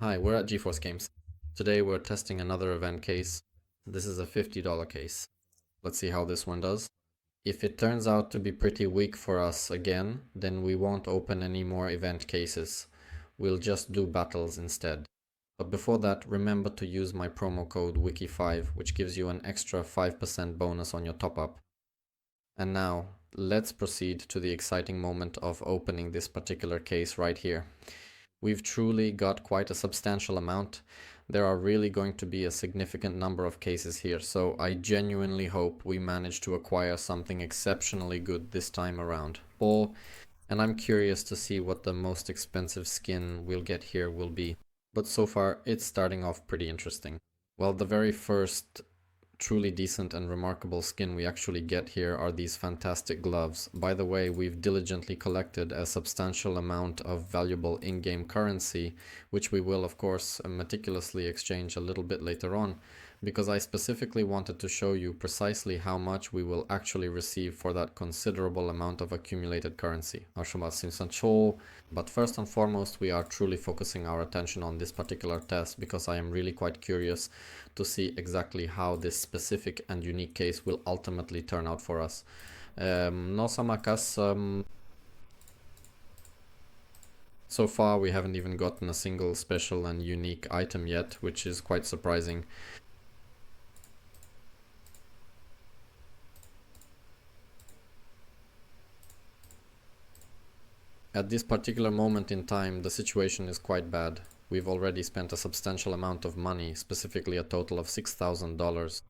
Hi, we're at GeForce Games. Today we're testing another event case. This is a $50 case. Let's see how this one does. If it turns out to be pretty weak for us again, then we won't open any more event cases. We'll just do battles instead. But before that, remember to use my promo code WIKI5, which gives you an extra 5% bonus on your top up. And now, let's proceed to the exciting moment of opening this particular case right here. We've truly got quite a substantial amount. There are really going to be a significant number of cases here, so I genuinely hope we manage to acquire something exceptionally good this time around. And I'm curious to see what the most expensive skin we'll get here will be. But so far, it's starting off pretty interesting. Well, the very first truly decent and remarkable skin we actually get here are these fantastic gloves. By the way, we've diligently collected a substantial amount of valuable in-game currency, which we will of course meticulously exchange a little bit later on, because I specifically wanted to show you precisely how much we will actually receive for that considerable amount of accumulated currency. But first and foremost, we are truly focusing our attention on this particular test because I am really quite curious to see exactly how this specific and unique case will ultimately turn out for us. No samakas. So far, we haven't even gotten a single special and unique item yet, which is quite surprising. At this particular moment in time, the situation is quite bad. We've already spent a substantial amount of money, specifically a total of $6,000.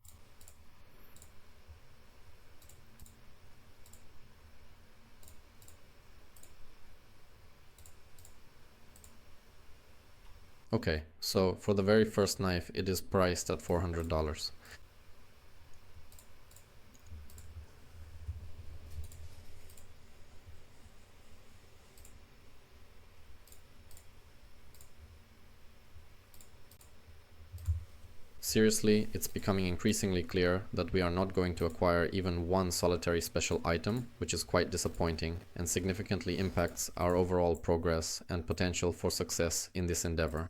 Okay, so for the very first knife, it is priced at $400. Seriously, it's becoming increasingly clear that we are not going to acquire even one solitary special item, which is quite disappointing and significantly impacts our overall progress and potential for success in this endeavor.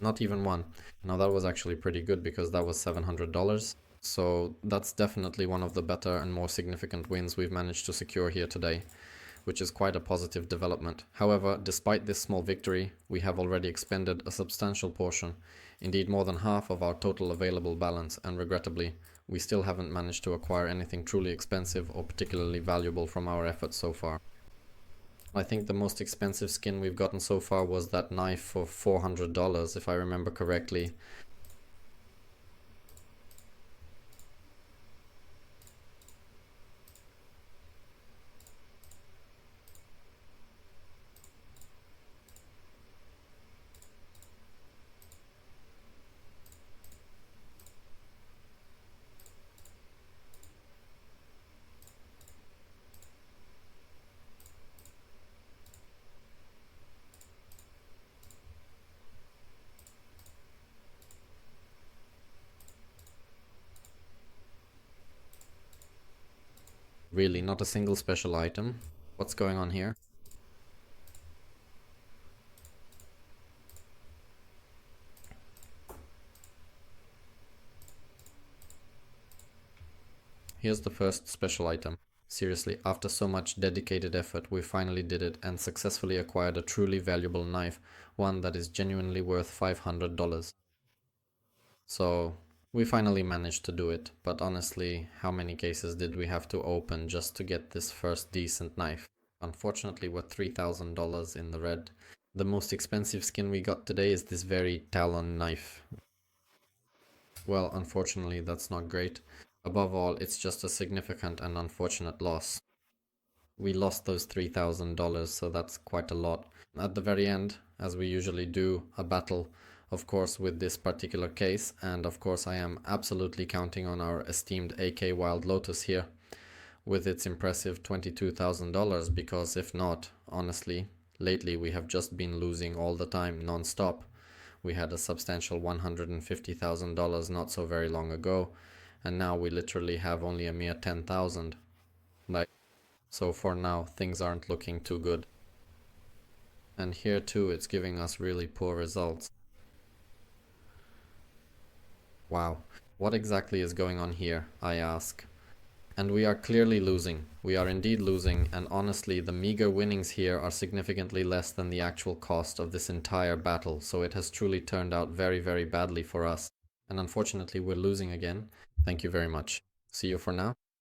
Not even one. Now that was actually pretty good because that was $700. So that's definitely one of the better and more significant wins we've managed to secure here today, which is quite a positive development. However, despite this small victory, we have already expended a substantial portion, indeed more than half of our total available balance, and regrettably, we still haven't managed to acquire anything truly expensive or particularly valuable from our efforts so far. I think the most expensive skin we've gotten so far was that knife for $400, if I remember correctly. Really, not a single special item. What's going on here? Here's the first special item. Seriously, after so much dedicated effort, we finally did it and successfully acquired a truly valuable knife, one that is genuinely worth $500. So, we finally managed to do it, but honestly, how many cases did we have to open just to get this first decent knife? Unfortunately, we're $3,000 in the red. The most expensive skin we got today is this very Talon knife. Well, unfortunately, that's not great. Above all, it's just a significant and unfortunate loss. We lost those $3,000, so that's quite a lot. At the very end, as we usually do, a battle, of course, with this particular case, and of course, I am absolutely counting on our esteemed AK Wild Lotus here with its impressive $22,000, because if not, honestly, lately we have just been losing all the time, non-stop. We had a substantial $150,000 not so very long ago, and now we literally have only a mere 10,000. Like, so for now, things aren't looking too good. And here too it's giving us really poor results. Wow, what exactly is going on here, I ask. And we are clearly losing. We are indeed losing, and honestly, the meager winnings here are significantly less than the actual cost of this entire battle, so it has truly turned out very, very badly for us. And unfortunately, we're losing again. Thank you very much. See you for now.